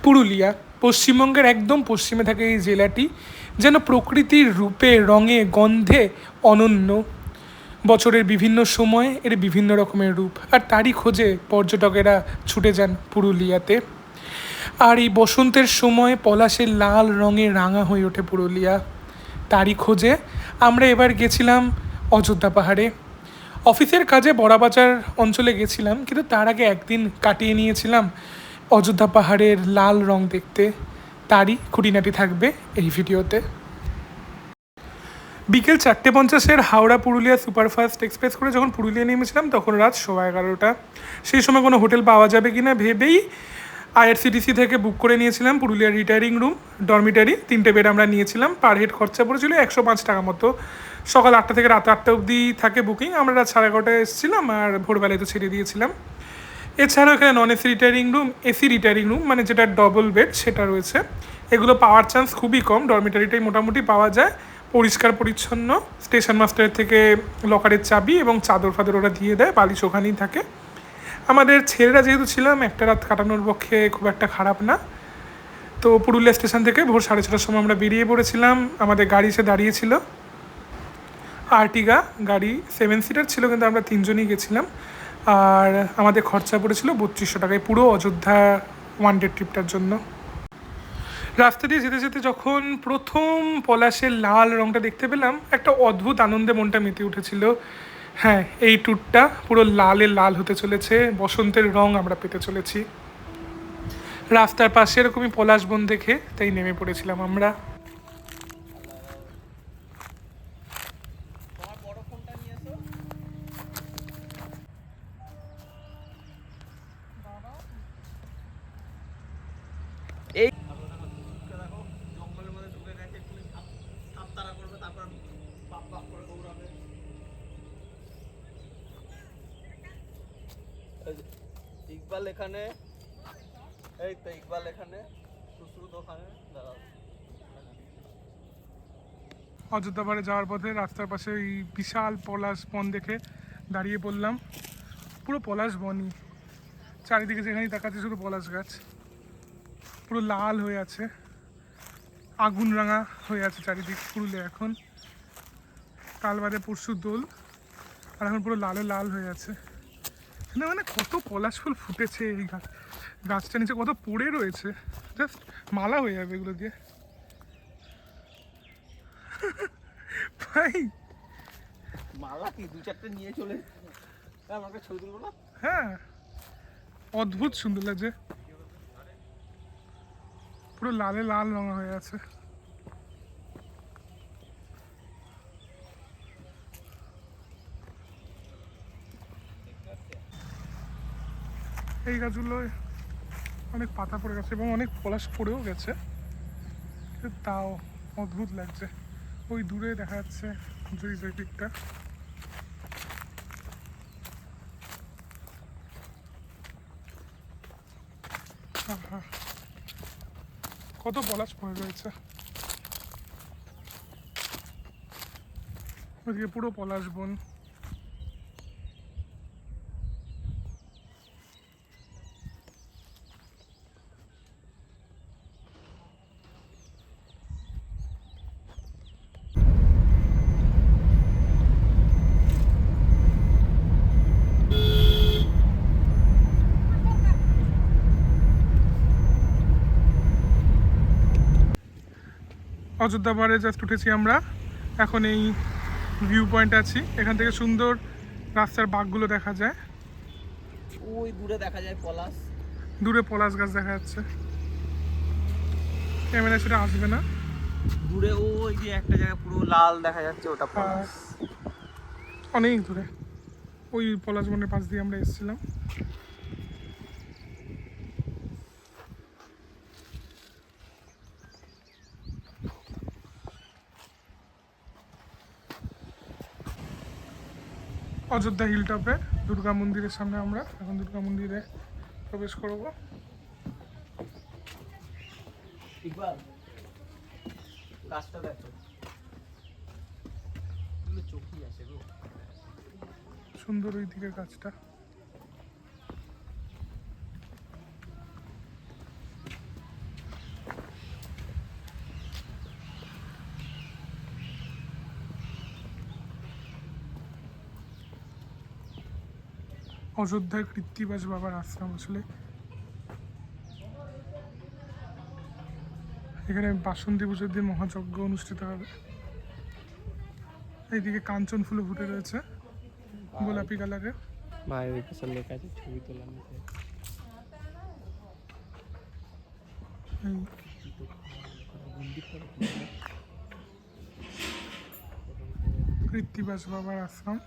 পুরুলিয়া পশ্চিমবঙ্গের একদম পশ্চিমে থাকে এই জেলাটি, যেন প্রকৃতির রূপে রঙে গন্ধে অনন্য। বছরের বিভিন্ন সময়ে এর বিভিন্ন রকমের রূপ, আর তারই খোঁজে পর্যটকেরা ছুটে যান পুরুলিয়াতে। আর এই বসন্তের সময় পলাশের লাল রঙে রাঙা হয়ে ওঠে পুরুলিয়া। তারই খোঁজে আমরা এবার গেছিলাম অযোধ্যা পাহাড়ে। অফিসের কাজে বড়াবাজার অঞ্চলে গেছিলাম, কিন্তু তার আগে একদিন কাটিয়ে নিয়েছিলাম অযোধ্যা পাহাড়ের লাল রং দেখতে। তারই খুঁটিনাটি থাকবে এই ভিডিওতে। বিকেল 4:50 হাওড়া পুরুলিয়া সুপারফাস্ট এক্সপ্রেস করে যখন পুরুলিয়া নেমেছিলাম তখন রাত 11:15। সেই সময় কোনো হোটেল পাওয়া যাবে কি না ভেবেই আইআরসিটিসি থেকে বুক করে নিয়েছিলাম পুরুলিয়ার রিটায়ারিং রুম ডরমিটারি। 3টে বেড আমরা নিয়েছিলাম, পার হেড খরচা পড়েছিল 105 টাকা মতো। সকাল 8টা থেকে রাত 8টা অবধি থাকে বুকিং। আমরা রাত 11:30 এসেছিলাম আর ভোরবেলায় তো ছেড়ে দিয়েছিলাম। এছাড়াও এখানে non AC retiring room, AC retiring room মানে যেটা ডবল বেড সেটা রয়েছে। এগুলো পাওয়ার চান্স খুবই কম, ডরমিটারিটাই মোটামুটি পাওয়া যায়। পরিষ্কার পরিচ্ছন্ন, স্টেশন মাস্টারের থেকে লকারের চাবি এবং চাদর ফাদর ওরা দিয়ে দেয়, বালিশ ওখানেই থাকে। আমাদের ছেলেরা যেহেতু ছিলাম, একটা রাত কাটানোর পক্ষে খুব একটা খারাপ না। তো পুরুলিয়া স্টেশন থেকে ভোর 6:30টার সময় আমরা বেরিয়ে পড়েছিলাম। আমাদের গাড়ি এসে দাঁড়িয়েছিল, আর্টিগা গাড়ি, 7 সিটার ছিল, কিন্তু আমরা 3জনই গেছিলাম। আর আমাদের খরচা পড়েছিল 3200 টাকায় পুরো অযোধ্যা ওয়ান ডে ট্রিপটার জন্য। রাস্তা দিয়ে যেতে যেতে যখন প্রথম পলাশের লাল রঙটা দেখতে পেলাম, একটা অদ্ভুত আনন্দে মনটা মেতে উঠেছিল। হ্যাঁ, এই ট্যুরটা পুরো লালে লাল হতে চলেছে, বসন্তের রং আমরা পেতে চলেছি। রাস্তার পাশে এরকমই পলাশ বন দেখে তাই নেমে পড়েছিলাম আমরা। এই ইকবাল এখানে, এই তো ইকবাল এখানে, সুশ্রুত ওখানে। অযোধ্যা পাহাড়ে যাওয়ার পথে রাস্তার পাশে ওই বিশাল পলাশ বন দেখে দাঁড়িয়ে পড়লাম। পুরো পলাশ বনই, চারিদিকে যেখানেই তাকাচ্ছে শুধু পলাশ গাছ, পুরো লাল হয়ে আছে, আগুন রাঙা হয়ে আছে চারিদিক পুরুলিয়া এখন। কাল বাদে পরশু দোল, আর এখন পুরো লালে লাল হয়ে আছে। মানে কত পলাশ ফুল ফুটেছে এই গাছটা নিচে, কত পড়ে রয়েছে, জাস্ট মালা হয়ে যাবে এগুলো দিয়ে। ভাই মালা কি 2-4টে নিয়ে চলে আমাকে ছবি তুলবো না? হ্যাঁ, অদ্ভুত সুন্দর লাগছে, পুরো লালে লাল রঙা হয়ে আছে। এই গাছগুলো অনেক পাতা পড়ে গেছে এবং অনেক পলাশ পড়েও গেছে, কিন্তু তাও অদ্ভুত লাগছে। ওই দূরে দেখা যাচ্ছে জয়ী পিকটা। কত পলাশ পড়ে রয়েছে, ওইদিকে পুরো পলাশ বন। অযোধ্যা পাহাড়ে জাস্ট উঠেছি আমরা, এখন এই ভিউ পয়েন্ট আছি। এখান থেকে সুন্দর রাস্তার বাঁকগুলো দেখা যায়। ওই দূরে দেখা যায় পলাশ, দূরে পলাশ গাছ দেখা যাচ্ছে, ক্যামেরা সেটা আসবে না। দূরে ওই যে একটা জায়গা পুরো লাল দেখা যাচ্ছে, ওটা পলাশ। অনেক দূরে ওই পলাশ বনের পাশ দিয়ে আমরা এসেছিলাম। অযোধ্যা হিলটপে দুর্গা মন্দিরের সামনে আমরা এখন দুর্গা মন্দিরে প্রবেশ করব। ইকবাল গাছটা দেখো, চোখই আছে গো, সুন্দর ওই দিকের গাছটা। অযোধ্যার কৃত্তিবাস বাবার আশ্রম আসলে। এখানে বাসন্তী পুজোর দিন মহাযজ্ঞ অনুষ্ঠিত হবে। এইদিকে কাঞ্চন ফুলও ফুটে রয়েছে গোলাপি কালারের। মায়ের ওই পেছন লেখা আছে ছবি তোলা নিতে। কৃত্তিবাস বাবার আশ্রম।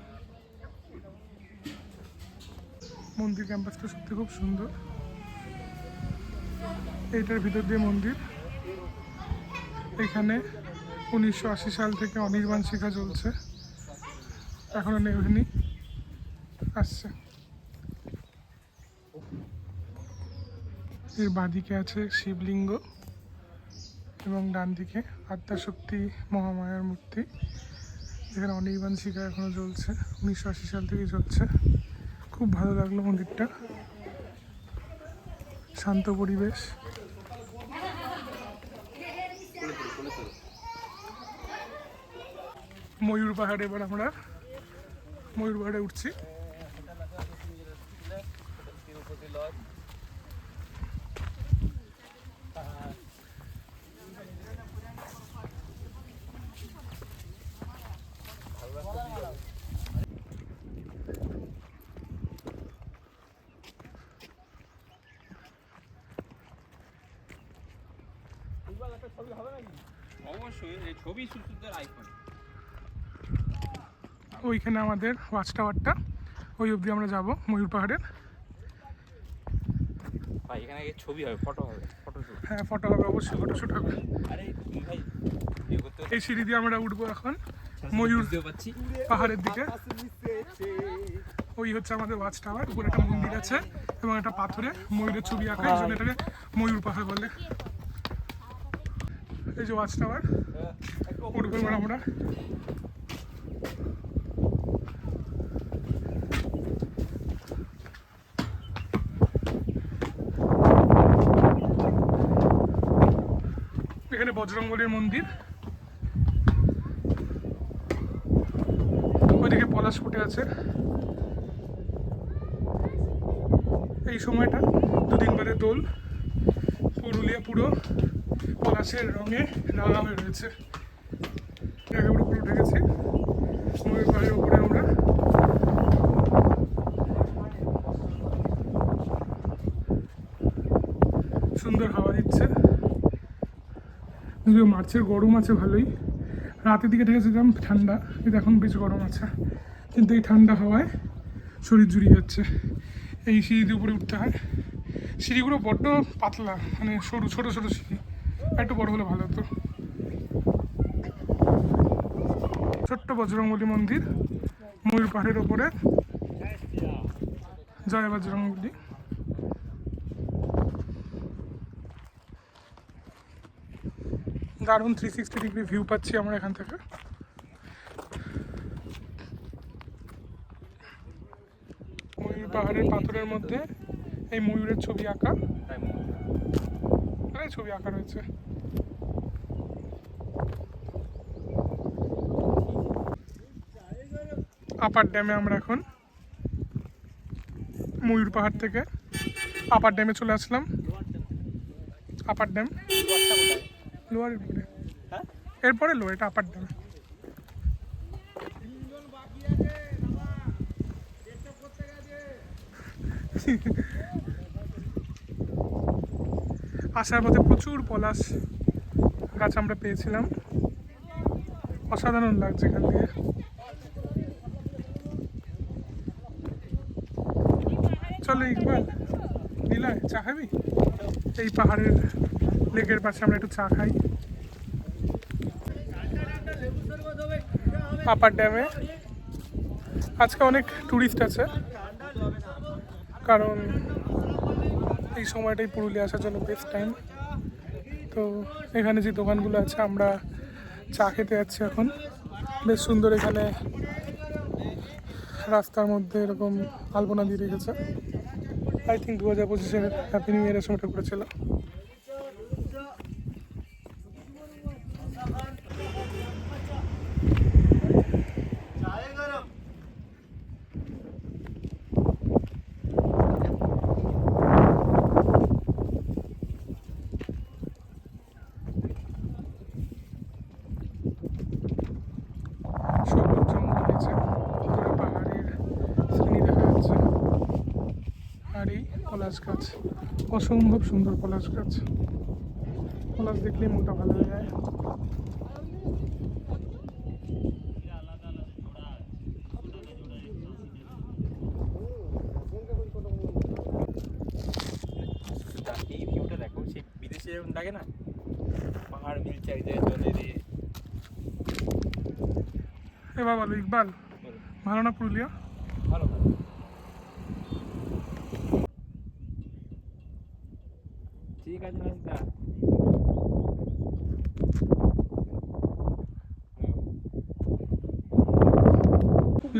মন্দির ক্যাম্পাসটা সত্যি খুব সুন্দর। এইটার ভিতর দিয়ে মন্দির। এখানে 1980 সাল থেকে অনির্বাণ শিখা চলছে, এখনো নেভেনি, আসছে। এর বাঁদিকে আছে শিবলিঙ্গ এবং ডান দিকে আদ্যাশক্তি মহামায়ার মূর্তি, যেখানে অনির্বাণ শিখা এখনো চলছে, 1980 সাল থেকেই চলছে। খুব ভালো লাগলো মন্দিরটা, শান্ত পরিবেশ। ময়ূর পাহাড়ে এবার আমরা ময়ূর পাহাড়ে উঠছি। অবশ্যই এই ছবি সুন্দর আইফোন। ওইখানে আমাদের ওয়াচ টাওয়ারটা, ওই অবধি আমরা যাব ময়ূর পাহাড়ের। ভাই এখানে ছবি হবে, ফটো হবে, ফটোশুট। হ্যাঁ ফটো হবে, অবশ্যই ফটোশুট হবে। আরে ভাই এই সিঁড়ি দিয়ে আমরা উঠবো এখন ময়ূর পাহাড়ের দিকে। ওই হচ্ছে আমাদের ওয়াচ টাওয়ার, উপরে একটা মন্দির আছে এবং একটা পাথরে ময়ূরের ছবি আঁকা, এই জন্য এটাকে ময়ূর পাহাড় বলে। এই যে ওয়াচ টাওয়ার, উঠবো এবার আমরা। এখানে বজরংবলীর মন্দির, ওইদিকে পলাশ ফুটে আছে। এই সময়টা দুদিন বাদে দোল, পুরুলিয়া পুরো পলাশের রঙে রাঙা হয়ে রয়েছে। একেবারে উপরে উঠে গেছি ময়ূর পাহাড়ের উপরে আমরা। সুন্দর হাওয়া দিচ্ছে, যদিও মার্চের গরম আছে ভালোই। রাতের দিকে দেখেছিলাম ঠান্ডা, কিন্তু এখন বেশ গরম আছে। কিন্তু এই ঠান্ডা হাওয়ায় শরীর জুড়িয়ে যাচ্ছে। এই সিঁড়ি দিয়ে উপরে উঠতে হয়, সিঁড়িগুলো বড্ড পাতলা, মানে সরু, ছোটো ছোটো সিঁড়ি, একটু বড় হলে ভালো হতো। ছোট্ট বজরংবলী মন্দির ময়ূর পাহাড়ের ওপরে। জয় বজরংবলী। দারুণ 360 ডিগ্রি ভিউ পাচ্ছি আমরা এখান থেকে। ময়ূর পাহাড়ের পাথরের মধ্যে এই ময়ূরের ছবি আঁকা, ছবি আঁকা রয়েছে। আপার ড্যামে আমরা এখন ময়ূর পাহাড় থেকে আপার ড্যামে চলে আসলাম। আপার ড্যাম লোয়ার, এরপরে লো, এটা আপার ড্যাম। আসার পথে প্রচুর পলাশ গাছ আমরা পেয়েছিলাম, অসাধারণ লাগছে এখান থেকে। চলো ইকবাল, নীলয় চা খাবি? এই পাহাড়ের লেকের পাশে আমরা একটু চা খাই। আপার ড্যামে আজকে অনেক ট্যুরিস্ট আছে, কারণ এই সময়টাই পুরুলিয়া আসার জন্য বেস্ট টাইম। তো এখানে যে দোকানগুলো আছে, আমরা চা খেতে যাচ্ছি এখন। বেশ সুন্দর, এখানে রাস্তার মধ্যে এরকম আলপনা দিয়ে রেখেছে। আই থিঙ্ক 2025-এর হ্যাপি নিউ ইয়ারের সময়টা করেছিল। অসম্ভব সুন্দর পলাশ গাছ, পলাশ দেখলেই মনটা ভালো হয়ে যায়। এই ভিউটা দেখো, সেই বিদেশে যেমন থাকে না, পাহাড় মিল চারিদিকে জলে দিয়ে। এবার বলো ইকবাল, ভালো না পুরুলিয়া? ভালো ভালো। ঠিক আছে রাস্তা।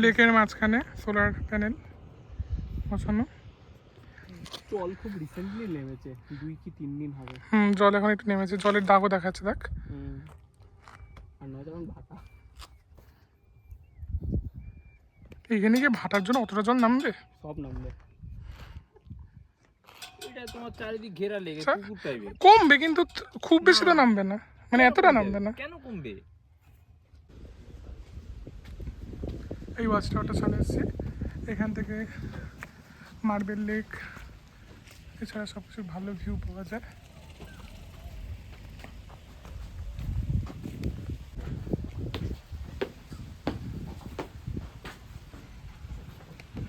লেকের মাঝখানে সোলার প্যানেল বসানো। জল খুব রিসেন্টলি নেমেছে, 2 কি 3 দিন হবে। জল এখন একটু নেমেছে, জলের দাগও দেখাচ্ছে দেখ। আর নয় যেমন ভাটা। এইখানে গিয়ে ভাটার জন্য অতটা জল নামবে? সব নামবে। এটা তোমার চারিদিক ঘেরা লেগে আচ্ছা। পুকুর টাইপের। কমবে কিন্তু খুব বেশি তো নামবে না, মানে এতটা নামবে না। কেন কমবে? এই ওয়াচ টাওয়ারটা চলে এসেছি, এখান থেকে মার্বেল লেক এছাড়া সব কিছু ভালো ভিউ পাওয়া যায়।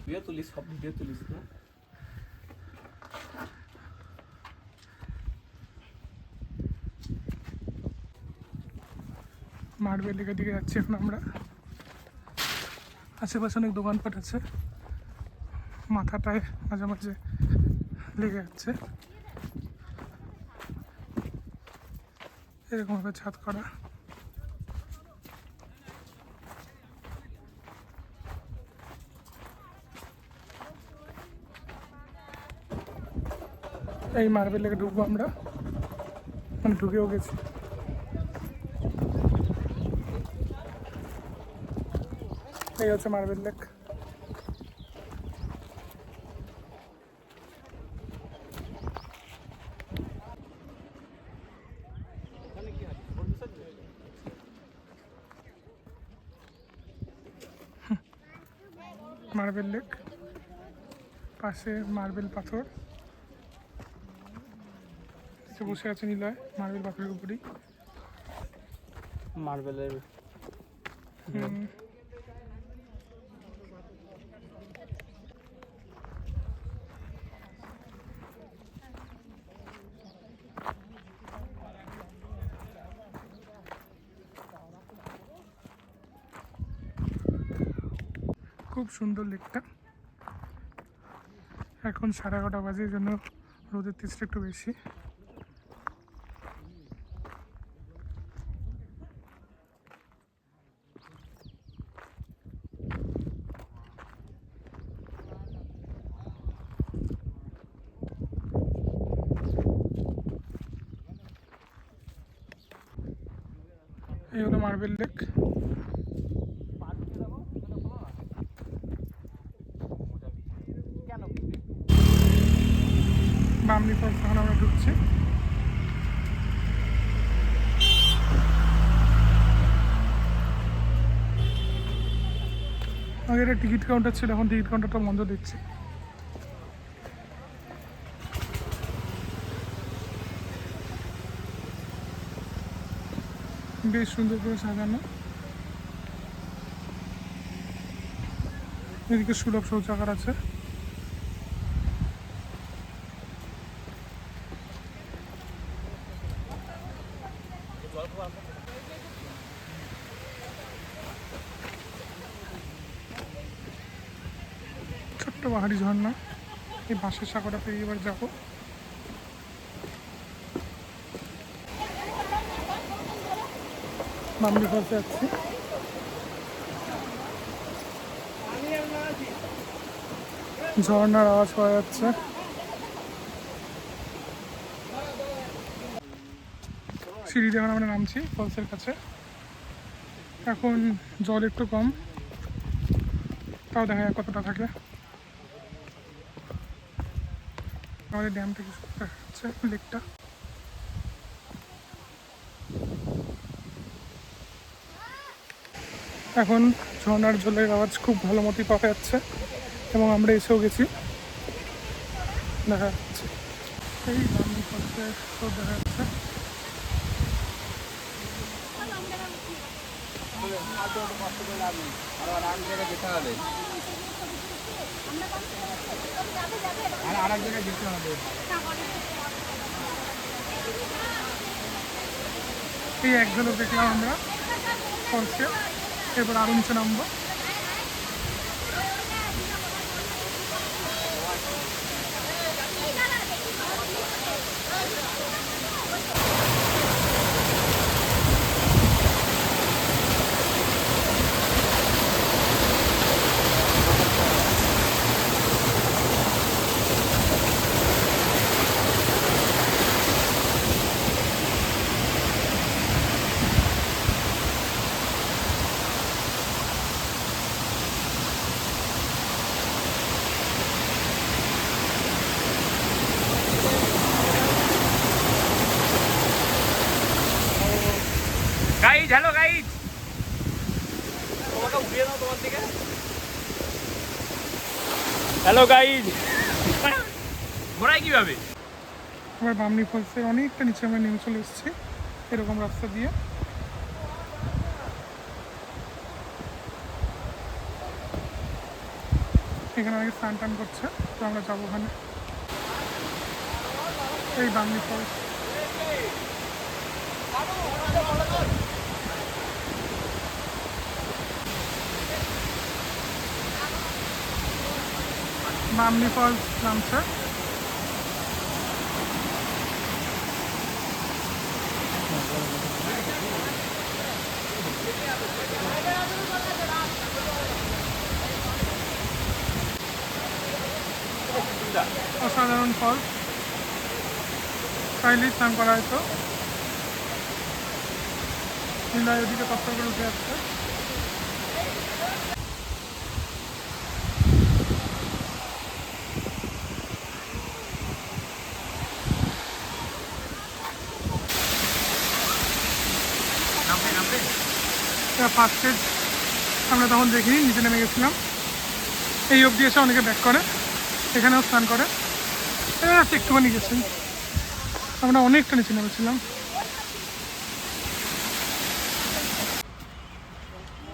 ভিডিও তুলিস, সব ভিডিও তুলিস না? মার্বেল লেকের দিকে যাচ্ছি এখন আমরা। আশেপাশে অনেক দোকানপাট আছে, মাথাটায় মাঝে মাঝে লেগে যাচ্ছে। এরকমভাবে ছাদ করা। এই মার্বেল লেকে ঢুকবো আমরা, মানে ঢুকেও গেছি। এই হচ্ছে মার্বেল লেক। মার্বেল লেক, পাশে মার্বেল পাথর, বসে আছে নিলয় মার্বেল পাথরের উপরেই। মার্বেলের খুব সুন্দর লেকটা। এখন 11:30 বাজে, এই জন্য রোদের তেজটা একটু বেশি। এই হলো মার্বেল লেক। বামনি ফলস এখন আমরা ঢুকছি। আগে একটা টিকিট কাউন্টার ছিল, এখন টিকিট কাউন্টারটা বন্ধ দিচ্ছে। বেশ সুন্দর করে সাজানো। এদিকে সুলভ শৌচাগার আছে। ছোট্ট পাহাড়ি ঝর্ণা, এই বাঁশের সাঁকোটা পেরিয়ে এবার যাবো। বামনি ফলসে যাচ্ছি। ঝর্ণার আওয়াজ পাওয়া যাচ্ছে। সিঁড়ি দিয়ে এখন আমরা নামছি ফলসের কাছে। এখন জল একটু কম, তাও দেখা যায় কতটা থাকে। আমাদের ড্যাম থেকে দেখা যাচ্ছে লেকটা। এখন ঝর্ণার জলের আওয়াজ খুব ভালো মতোই পাওয়া যাচ্ছে এবং আমরা এসেও গেছি, দেখা যাচ্ছে। এই বামনি ফলসের সব দেখা যাচ্ছে। যেতে হবে আর আরেক জায়গায় যেতে হবে। এই এক ঝলক দেখলাম আমরা ফলসে, এরপর আরো নিচে নামবো। গাইজ, হ্যালো গাইজ, তোমাকে উঠিয়ে দাও তোমার দিকে। হ্যালো গাইজ, ঘোরায় কিভাবে? আবার বামনি ফলসের অনেকটা নিচে আমরা নেমে চলে এসেছি এরকম রাস্তা দিয়ে। এখানে অনেকে স্নান টান করছে, তো আমরা যাবো ওখানে। এই বামনি ফলস, বামনি ফলস নামছে। অসাধারণ ফল, চাইলেই স্নান করা হয়তো। নীলায় ওদিকে কষ্ট করে উঠে যাচ্ছে। ফার্স্ট স্টেজ আমরা তখন দেখিনি, নিচে নেমে গেছিলাম। এই অবধি এসে অনেকে ব্যাক করে, এখানেও স্নান করে। এবার একটুখানি গেছি, আমরা অনেকটা নিচে নেমেছিলাম।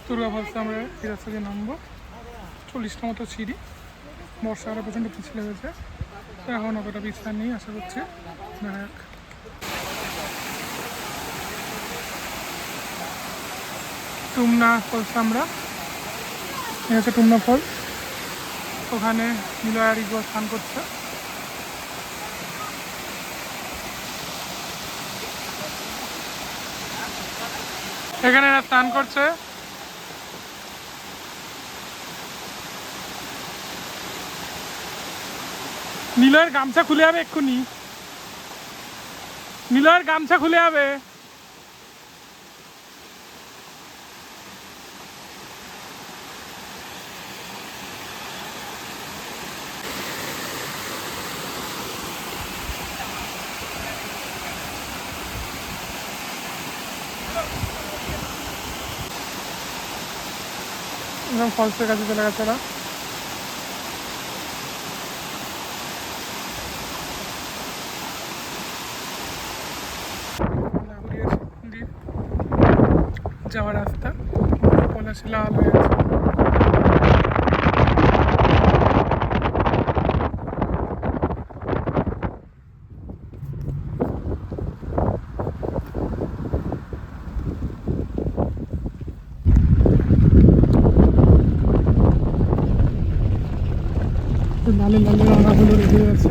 দুর্গা ফলসে আমরা এই রাস্তা দিয়ে নামবো। 40টা মতো সিঁড়ি, বর্ষাকালে প্রচণ্ড পিছলে হয়েছে, তো এখন অতটা পিছলা নেই আশা করছি। দেখা যাক। টুমনা ফলস, আমরা এই হচ্ছে টুমনা ফলস। ওখানে নিলয় আর ইগো স্নান করছে। এখানে এরা স্নান করছে। নিলয়ের গামছা খুলে যাবে এক্ষুনি, নিলয়ের গামছা খুলে যাবে। এবং ফলসের কাছে চলে গেছে ওরা। যাওয়ার রাস্তা পলাশি লাল হয়ে আছে। লালে লালে রাঙাগুলো রেখে আছে।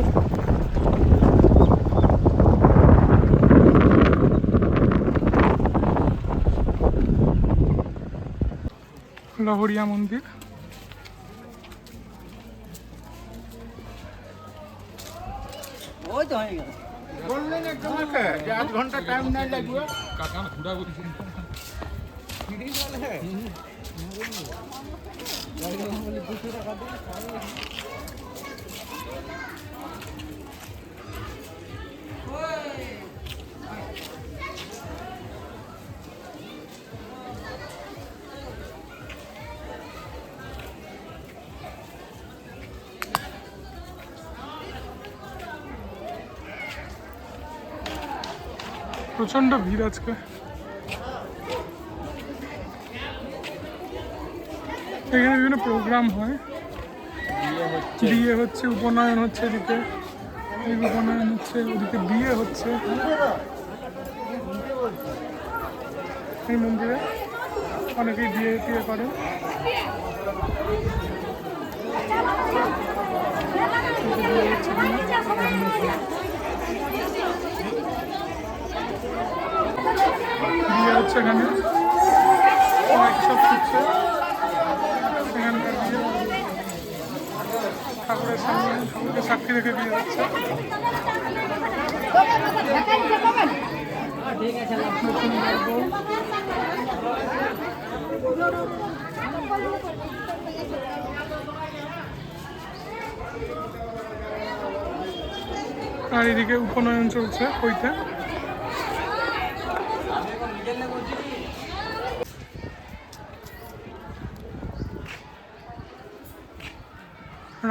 লহরিয়া মন্দির, ওই তো হয়ে গেল। বললেন তোমাকে যে 8 ঘন্টা টাইম নাই লাগবে। প্রচণ্ড ভিড় আজকে। এখানে বিভিন্ন প্রোগ্রাম হয়, বিয়ে হচ্ছে, উপনয়ন হচ্ছে, এদিকে এই উপনয়ন হচ্ছে, ওদিকে বিয়ে হচ্ছে। এই মন্দিরে অনেকেই বিয়ে টিয়ে করেন। বিয়ে হচ্ছে এখানে, সবাইকে সব শিখছে এখানকার বিয়ে। ঠাকুরের সামনে ঠাকুরকে সাক্ষী রেখে বিয়ে হচ্ছে। নতুন বউ। আর এদিকে উপনয়ন চলছে হইতে।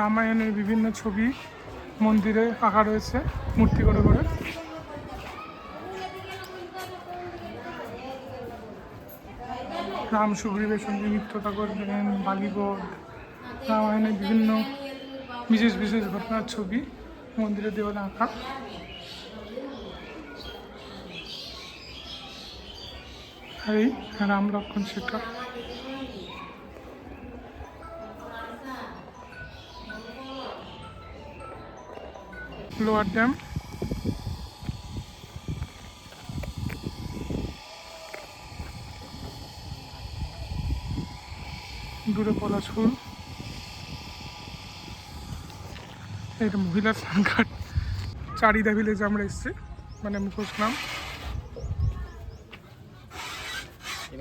রামায়ণের বিভিন্ন ছবি মন্দিরে আঁকা রয়েছে মূর্তি করে করে। রাম সুগ্রীবের সঙ্গে মিত্রতা করবেন, বালিবোধ, রামায়ণের বিভিন্ন বিশেষ বিশেষ ঘটনার ছবি মন্দিরের দেওয়ালে আঁকা। আর এই রাম লক্ষ্মণ সীতা। লোয়ার ড্যাম, দূরে পলাশ ফুল। এটা মহিলা স্নানঘাট। চারিদা ভিলেজ আমরা এসেছি, মানে মুখোশ গ্রাম।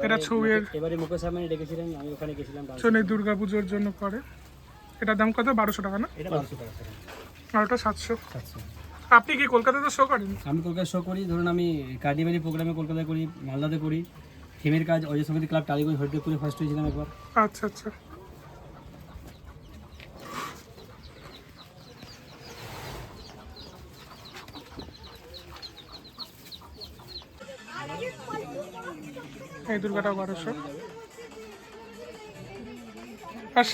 এটা ছৌয়ের এবারে মুকেশ আম্বানি ডেকেছিলেন, আমি ওখানে গেছিলাম। শনি দুর্গা পুজোর জন্য করে। এটার দাম কত? 1200 টাকা না? এটা 1200 টাকা। আর ওটা 700। আপনি কি কলকাতাতে শো করেন? আমি কলকাতা শো করি, ধরুন আমি কার্ডিভারি প্রোগ্রামে কলকাতায় করি, মালদাতে করি। থিমের কাজ অজয় সমিতি ক্লাব টালিগঞ্জ হরিদেবপুরে ফার্স্ট হয়েছিলাম একবার। আচ্ছা আচ্ছা। এই দুর্গাটা 1200। আর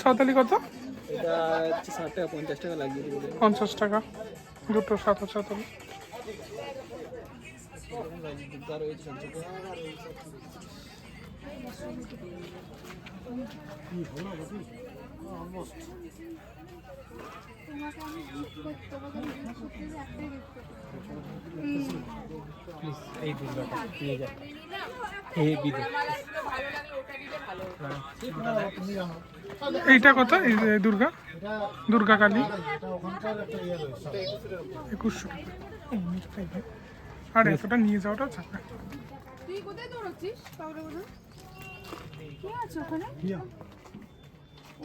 সাঁওতালি কত? এটা 60 টাকা, 50 টাকা লাগিয়ে দিবে। 50 টাকা দুটো সাঁওতালি। এই দুর্গাটা নিয়ে যায়, এই বিদে। এইটা কত? এই যে দুর্গা কালী 2100 টাকা। আর এতটা নিয়ে যাওয়াটা চাপে। তুই কোথায় দৌড়াচ্ছিস? পাউডার কোথায়? কি আছে ওখানে?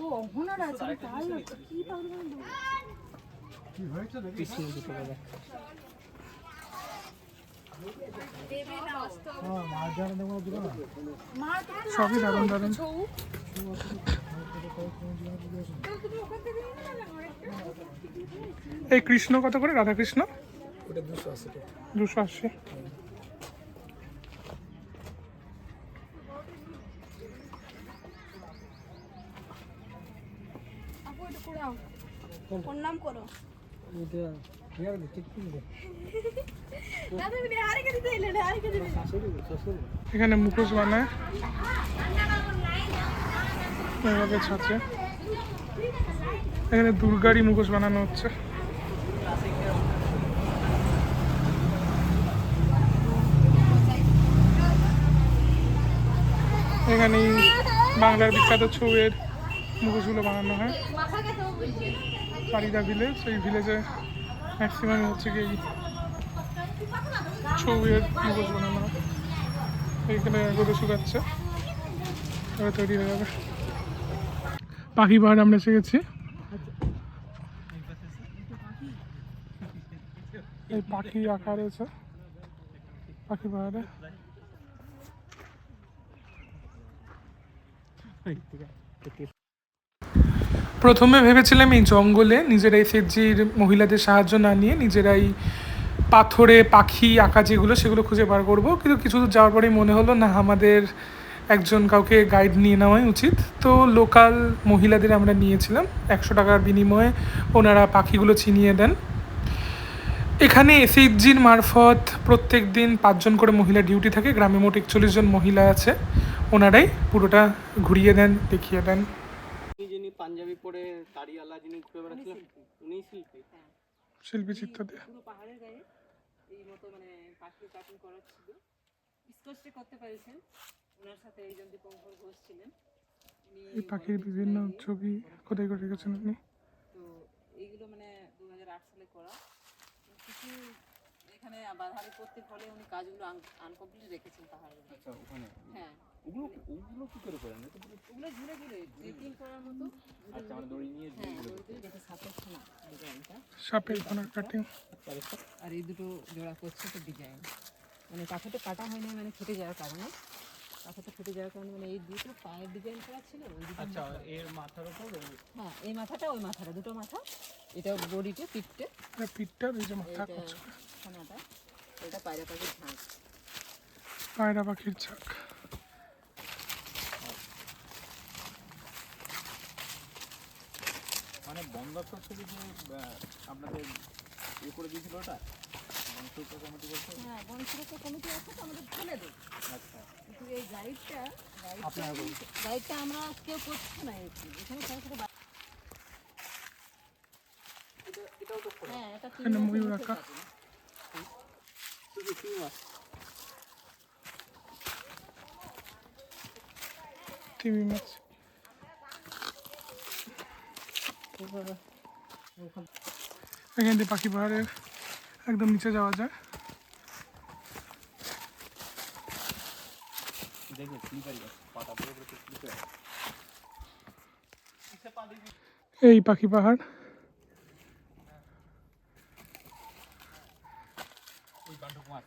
ও ওখানে আছে, আমি তাই ভাবছি কি পাউডার কোথায়? কি হয়েছে দেখি? পিছনে দুটো টাকা। দেবে না অস্ত। হ্যাঁ, মাছ জানা দেবো দিও না। মার তো সবই দারুণ দারুণ। ছৌ। তুমি ওখান থেকে নিয়ে গেলে আরেকটা। এই কৃষ্ণ কত করে? রাধা কৃষ্ণ ওটা 280 টাকা। 280। আপু এটা করাও। ওর নাম করো। এটা ইয়ার ঠিক কি দে? দাদা তুমি হারিয়ে দিতে এলে না, হারিয়ে দিতে। শাশুড়ি। এখানে মুখোশ বানায় এভাবে ছাঁচে। এখানে দুর্গারই মুখোশ বানানো হচ্ছে। এখানেই বাংলার বিখ্যাত ছৌয়ের মুখোশগুলো বানানো হয়। চারিদা ভিলেজ, এই ভিলেজে ম্যাক্সিমাম হচ্ছে কি ছৌয়ের মুখোশ বানানো হয়। এইখানে রোদে শুকাচ্ছে, এবার তৈরি হয়ে যাবে। পাখি পাহাড় আমরা এসে গেছি। এই পাখি আঁকা রয়েছে পাখি পাহাড়ে। প্রথমে ভেবেছিলাম এই জঙ্গলে নিজেরাই সেজির মহিলাদের সাহায্য না নিয়ে নিজেরাই পাথরে পাখি আঁকা যেগুলো সেগুলো খুঁজে বার করব, কিন্তু কিছু দূর যাওয়ার পরেই মনে হলো না আমাদের একজন কাউকে গাইড নিয়ে নেওয়াই উচিত। তো লোকাল মহিলাদের আমরা নিয়েছিলাম, 100 টাকার বিনিময়ে ওনারা পাখিগুলো চিনিয়ে দেন। এখানে এসএইচজির মারফত প্রত্যেক দিন 5 জন করে মহিলা ডিউটি থাকে, গ্রামে মোট 41 জন মহিলা আছে, ওনারাই পুরোটা ঘুরিয়ে দেন, দেখিয়ে দেন। যিনি পাঞ্জাবি পরে দাড়িওয়ালা যিনি ঘুরে বেড়াচ্ছিলেন উনি শিল্পী। শিল্পী চিত্র দিয়ে পুরো পাহাড়ের গায়ে এই মতো মানে পাখি কাটিং করা ছিল, স্পষ্ট করতে পেরেছেন। ওনার সাথে একজন দীপঙ্কর ঘোষ ছিলেন, এই পাখির বিভিন্ন ছবি খোদাই করে রেখেছেন আপনি। তো এইগুলো মানে 2008 সালে করা। কিছু এখানে বাধার করতে ফলে উনি কাজগুলো আনকমপ্লিট রেখেছেন পাহাড়ের গায়ে। আচ্ছা ওখানে হ্যাঁ, ওগুলো কি করে করেন? এটা তো ওগুলো ঘুরে ঘুরে ট্রেকিং করার মতো। আচ্ছা আমরা দড়ি নিয়ে হ্যাঁ, ওই যে দেখে সাপের সোনা ডিজাইনটা, সাপের ফোনার কাটিং। আর এই দুটো জোড়া করছে তো ডিজাইন, মানে পাথরটা কাটা হয়নি মানে ফেটে যাওয়ার কারণে, পাথরটা ফেটে যাওয়ার কারণে মানে এই দুটো পায়ের ডিজাইন করা ছিল। ওই দুটো আচ্ছা এর মাথার উপর হ্যাঁ, এই মাথাটা ওই মাথাটা দুটো মাথা, এটা বডিতে পিঠতে, পিঠটা ওই যে মাথা এটা করছে সোনাটা, এটা পায়রা পাখির ঝাঁক। পায়রা পাখির ছাক। মানে বন্ধত্ব থেকে যে আপনাদের ইয়ে করে দিয়েছিল ওটা বন্ধুত্ব কমিটি বলতে। হ্যাঁ, বন সুরক্ষা কমিটি আছে তো আমাদের ফেলে দেয়, আচ্ছা কিন্তু এই গাইডটা আমরা কেউ করছি না এখানে ছোটো ছোটো এটাও তো হ্যাঁ, এটা এখানে ময়ূর আঁকা। শুধু কি মাছ টিভি মাছ। এখান থেকে পাখি পাহাড়ের একদম নিচে যাওয়া যায়। দেখে স্লিপারি আছে পাতা পরে পরে স্লিপারি। এই পাখি পাহাড়। ওই বান্ডুক মাছ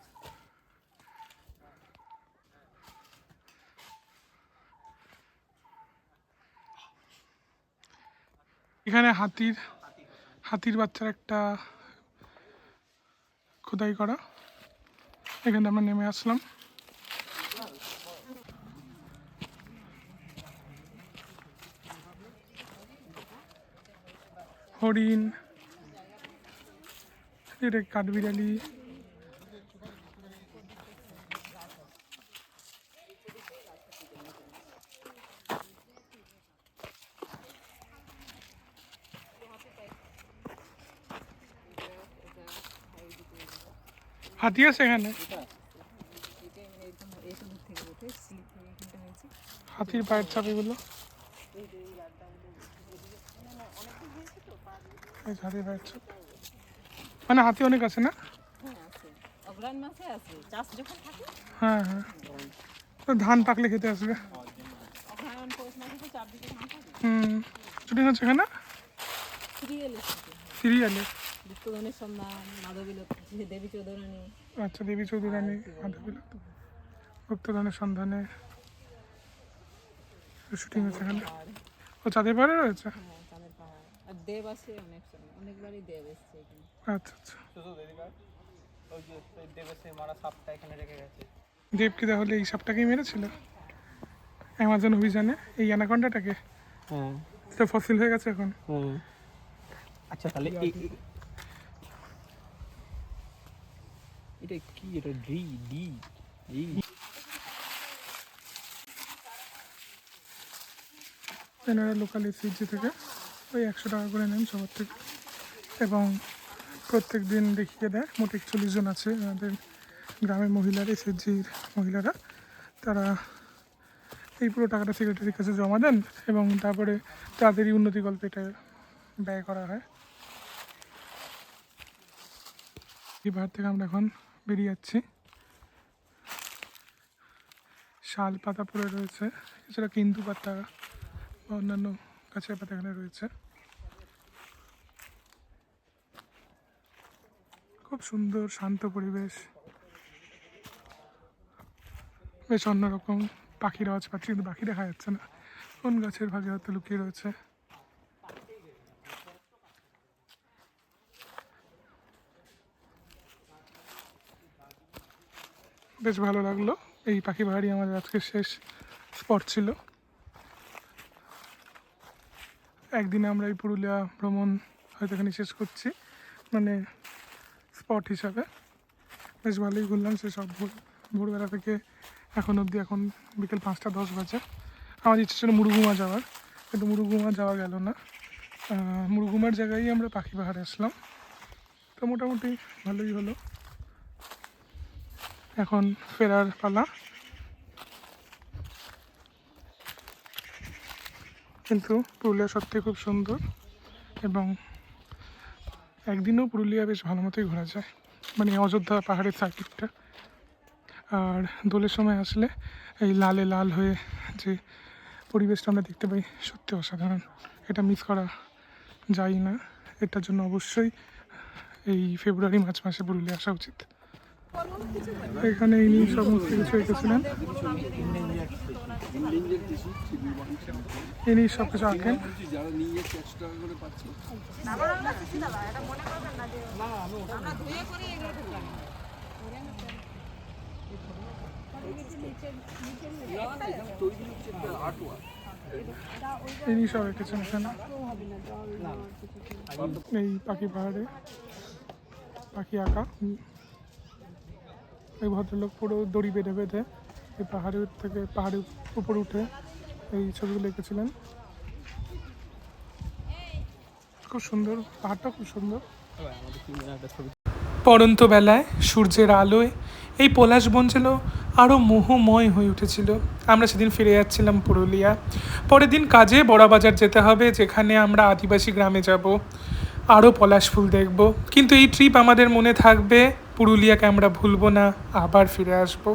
এখানে হাতির বাচ্চার একটা খোদাই করা, এখানে আমরা নেমে আসলাম। হরিণ, এটা কাঠবিড়ালি, হাতি আছে এখানে। হাতির পায়ের ছাপ এগুলো, এই যে হাতির পায়ের ছাপ। মানে হাতি অনেক আছে না? হ্যাঁ আছে, অগ্রাণ মাছে আছে, চাষ যখন থাকে হ্যাঁ হ্যাঁ, তো ধান পাকলে খেতে আসবে। অগ্রাণ পৌষ মাসে তো চারদিকে ধান থাকে। শুটিং হচ্ছে এখানে সিরিয়ালে সিরিয়ালে। গুপ্তধনের সম্মান, মাধবী লক্ষ্মী, দেবী চৌধুরানী। আচ্ছা, দেবী চৌধুরানী, মাধবী গুপ্তধনের সন্ধানে শুটিং হচ্ছে এখানে। ও চাঁদের পাহাড়ে রয়েছে। হ্যাঁ, চাঁদের পাহাড়। আর দেব আছে অনেক সময়, অনেকবারই দেব এসছে এখানে। আচ্ছা আচ্ছা, শুধু দেবিকা ওই যে দেবের মারা সাপটা এখানে রেখে গেছে। দেব কি তাহলে এই সাপটাকেই মেরেছিল অ্যামাজন অভিযানে, এই অ্যানাকন্ডাটাকে? হ্যাঁ তো ফসিল হয়ে গেছে এখন। হ্যাঁ। আচ্ছা তাহলে এটা কি, এটা ডি ডি ডি এনারা লোকাল এসএইচজি থেকে ওই 100 টাকা করে নেন সবার থেকে, এবং প্রত্যেক দিন দেখিয়ে দেয়। মোট 41 জন আছে আমাদের গ্রামের মহিলারা, এসএইচজির মহিলারা। তারা এই পুরো টাকাটা সেক্রেটারির কাছে জমা দেন এবং তারপরে তাদেরই উন্নতি গল্পে এটা ব্যয় করা হয়। এই পাহাড় থেকে আমরা এখন বেরিয়ে যাচ্ছি। শাল পাতা পড়ে রয়েছে, এছাড়া কেন্দু পাতা বা অন্যান্য গাছের পাতা এখানে রয়েছে। খুব সুন্দর শান্ত পরিবেশ, বেশ অন্যরকম। পাখির আওয়াজ পাচ্ছি কিন্তু পাখি দেখা যাচ্ছে না, কোন গাছের ভাগে হয়তো লুকিয়ে রয়েছে। বেশ ভালো লাগলো। এই পাখি বাহারি আমাদের আজকের শেষ স্পট ছিল। একদিনে আমরা এই পুরুলিয়া ভ্রমণ হয়তো এখানে শেষ করছি, মানে স্পট হিসাবে। বেশ ভালোই ঘুরলাম সেসব ভোরবেলা থেকে এখন অবধি। এখন বিকেল 5:10 বাজে। আমার ইচ্ছে ছিল মুরুগুমা যাওয়ার, কিন্তু মুরুগুমা যাওয়া গেল না। মুরুগুমার জায়গায় আমরা পাখি বাহারে আসলাম, তো মোটামুটি ভালোই হলো। এখন ফেরার পালা। কিন্তু পুরুলিয়া সত্যি খুব সুন্দর, এবং একদিনও পুরুলিয়া বেশ ভালো মতোই ঘোরা যায়, মানে অযোধ্যা পাহাড়ের সার্কিটটা। আর দোলের সময় আসলে এই লালে লাল হয়ে যে পরিবেশটা আমরা দেখতে পাই সত্যি অসাধারণ। এটা মিস করা যায় না। এটার জন্য অবশ্যই এই ফেব্রুয়ারি-মার্চ মাসে পুরুলিয়া আসা উচিত। এখানে ইনি সমস্ত কিছু এঁকেছিলেন, ইনি সব কিছু আঁকেন। ইনি সব এঁকেছেন এখানে। এই পাখি পাহাড়ে পাখি আঁকা। এই ভদ্রলোক পুরো দড়ি বেঁধে বেঁধে এই পাহাড়ের উপরে উঠে এই ছবিগুলো এঁকেছিলেন। খুব সুন্দর, পাহাড়টা খুব সুন্দর। পড়ন্ত বেলায় সূর্যের আলোয় এই পলাশ বন ছিল আরও মোহময় হয়ে উঠেছিল। আমরা সেদিন ফিরে যাচ্ছিলাম পুরুলিয়া। পরের দিন কাজে বড়াবাজার যেতে হবে, যেখানে আমরা আদিবাসী গ্রামে যাব, আরও পলাশ ফুল দেখব। কিন্তু এই ট্রিপ আমাদের মনে থাকবে, পুরুলিয়াকে আমরা ভুলব না, আবার ফিরে আসবো।